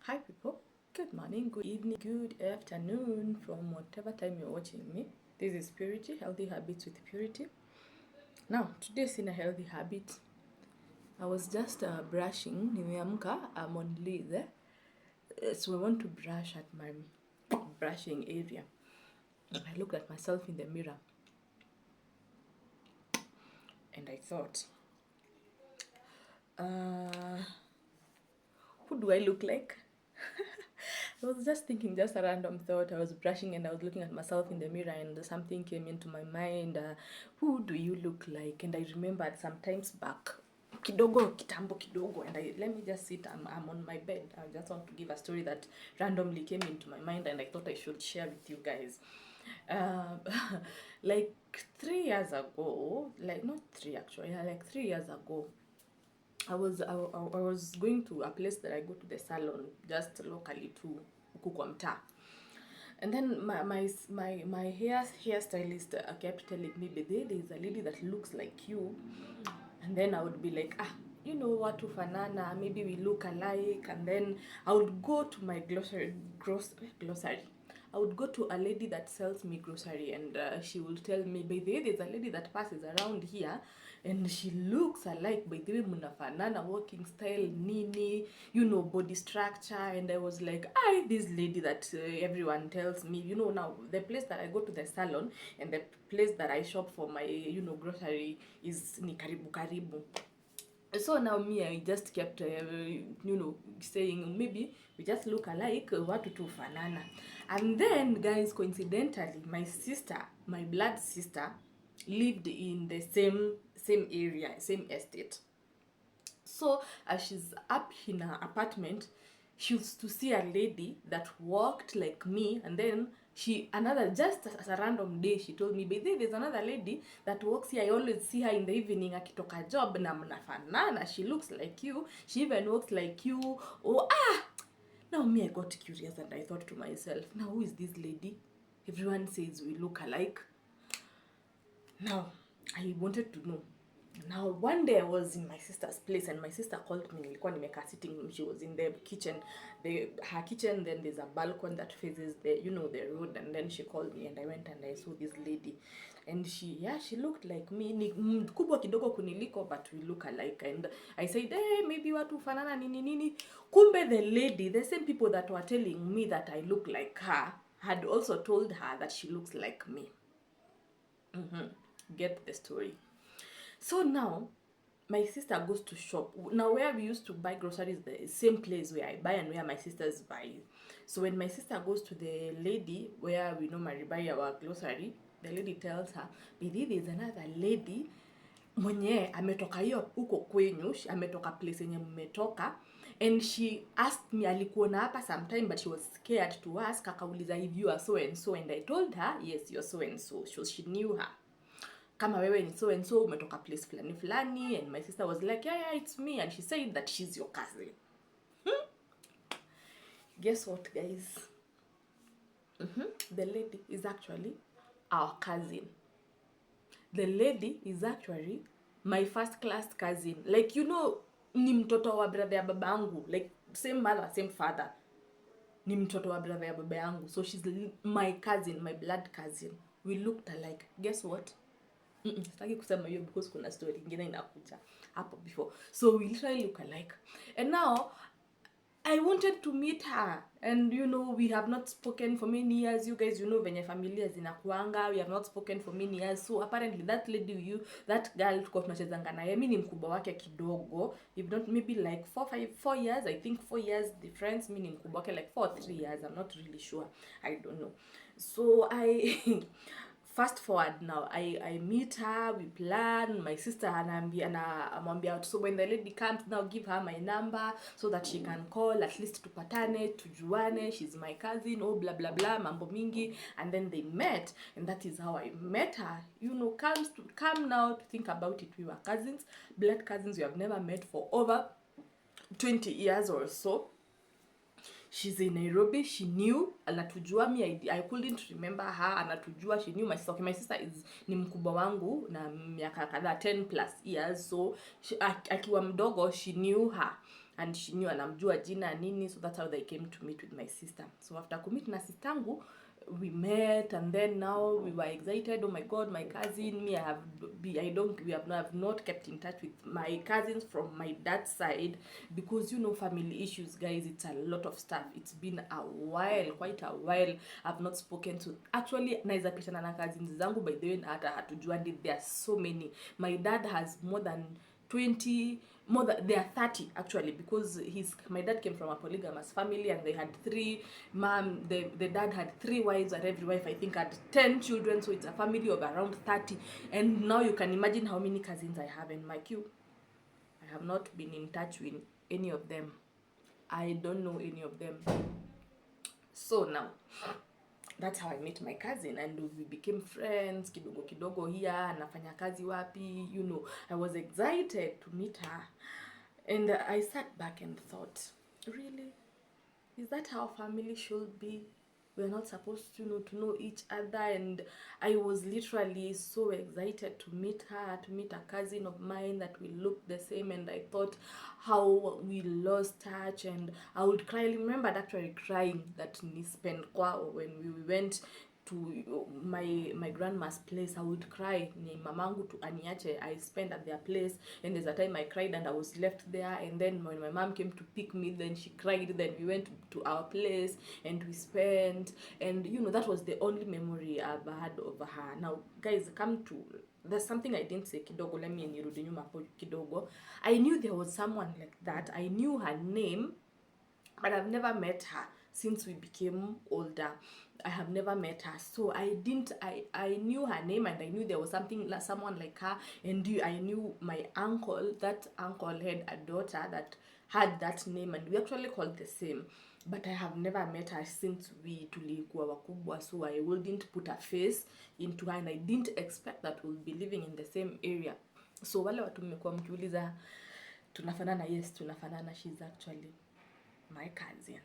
Hi people, good morning, good evening, good afternoon from whatever time you're watching me. This is Purity, Healthy Habits with Purity. Now, today's in a healthy habit. I was just brushing, nimeamka, I'm on leave. So I want to brush at my brushing area. I looked at myself in the mirror and I thought, who do I look like? I was just thinking, just a random thought. I was brushing and I was looking at myself in the mirror and something came into my mind. Who do you look like? And I remembered sometimes back, kitambo kidogo, and let me just sit, I'm on my bed. I just want to give a story that randomly came into my mind and I thought I should share with you guys. Like 3 years ago, like not three actually, like 3 years ago, I was going to a place that I go to the salon just locally to huku kwa mtaa. And then my hairstylist kept telling me, "But there's a lady that looks like you." And then I would be like, you know what, fanana, maybe we look alike. And then I would go to my glossary. I would go to a lady that sells me grocery, and she would tell me, by the way, there's a lady that passes around here and she looks alike, by the way, munafanana, walking style, nini, you know, body structure. And I was like, this lady that everyone tells me, you know, now the place that I go to the salon and the place that I shop for my, you know, grocery is ni karibu. So now me, I just kept, you know, saying maybe we just look alike, watu tu fanana. And then, guys, coincidentally, my sister, my blood sister, lived in the same area, same estate. So as she's up in her apartment, she used to see a lady that walked like me, and then just as a random day, she told me, baby, there's another lady that walks here. I always see her in the evening akitoka job na mnafanana. She looks like you. She even walks like you. Oh, now me, I got curious and I thought to myself, now who is this lady? Everyone says we look alike. Now, I wanted to know. Now, one day I was in my sister's place and my sister called me. Nilikuwa nimekaa sitting room. She was in the kitchen. Her kitchen, then there's a balcony that faces the, you know, the road. And then she called me and I went and I saw this lady. And she looked like me. Ni kubwa kidogo kuniliko, but we look alike. And I said, maybe watu fanana nini. Kumbe the lady, the same people that were telling me that I look like her, had also told her that she looks like me. Get the story. So now, my sister goes to shop. Now, where we used to buy groceries, the same place where I buy and where my sisters buy. So when my sister goes to the lady where we normally buy our grocery, the lady tells her, "Baby, there's another lady mwenye ametoka hiyo huko kwenyu, ametoka place yenye mmetoka." And she asked me, alikuona hapa sometime, but she was scared to ask. Akauliza, if you are so and so, and I told her, yes, you're so and so. She knew her. Kama wewe ni so and so, umetoka place fulani. And my sister was like, yeah, it's me. And she said that she's your cousin. Guess what, guys? The lady is actually our cousin. The lady is actually my first class cousin. Like, you know, ni mtoto wa brother ya baba yangu. Like, same mother, same father. Ni mtoto wa brother ya baba yangu. So she's my cousin, my blood cousin. We looked alike. Guess what? Sitaki kusema hiyo because kuna story ingine inakuja hapo before. So we literally look alike. And now I wanted to meet her, and you know, we have not spoken for many years. You guys, you know, venye familia zinakuanga, we have not spoken for many years. So apparently that lady, that girl tuko tunachezanga naye, mimi ni mkubwa wake kidogo, if not maybe like 4 years, I think 4 years difference. Mimi ni mkubwa wake like 3 years, I'm not really sure, I don't know. So I fast forward now, I meet her, we plan. My sister anamwambia, so when the lady comes now, give her my number so that she can call, at least tupatane, tujuane, she's my cousin, oh blah blah blah, mambo mingi. And then they met, and that is how I met her. You know, come now to think about it, we were cousins, blood cousins. We have never met for over 20 years or so. She's in Nairobi. She knew, anatujua me. I couldn't remember her. Anatujua, she knew my sister. Okay, my sister is ni mkubwa wangu na miaka kadhaa, 10 plus years. So akiwa mdogo, she knew her. and she knew anamjua jina nini, so that's how they came to meet with my sister. So after kumit na sistangu, we met, and then now we were excited. Oh my god, my cousin, me, we have not kept in touch with my cousins from my dad's side, because you know, family issues, guys, it's a lot of stuff. It's been a while, quite a while. I've not spoken to, actually naeza pitana na cousins zangu, by the way, hata hatujuani. There are so many. My dad has more than 20, more than, they are 30 actually, because my dad came from a polygamous family, and they had 3 the dad had 3 wives, and every wife I think had 10 children, so it's a family of around 30. And now you can imagine how many cousins I have in my queue. I have not been in touch with any of them. I don't know any of them. So now that's how I met my cousin, and we became friends kidogo kidogo. Here, anafanya kazi wapi, you know. I was excited to meet her, and I sat back and thought, really, is that how family should be? We're not supposed to know each other. And I was literally so excited to meet her, to meet a cousin of mine that we looked the same, and I thought how we lost touch, and I would cry. I remembered actually crying that ni spend kwao when we went to my grandma's place. I would cry, ni mamangu to aniache I spent at their place, and there's a time I cried and I was left there. And then when my mom came to pick me, then she cried, then we went to our place and we spent, and you know, that was the only memory I've had of her. Now guys, there's something I didn't say kidogo. Let me nirudi nyuma hapo kidogo. I knew there was someone like that. I knew her name, but I've never met her since we became older. I have never met her. So I knew her name, and I knew there was someone like her. And I knew my uncle. That uncle had a daughter that had that name, and we actually called the same. But I have never met her since we tulikuwa wakubwa, so I wouldn't put a face into her, and I didn't expect that we'll be living in the same area. So wale watu mmekuwa mkiuliza tunafanana, yes tunafanana. She's actually my cousin.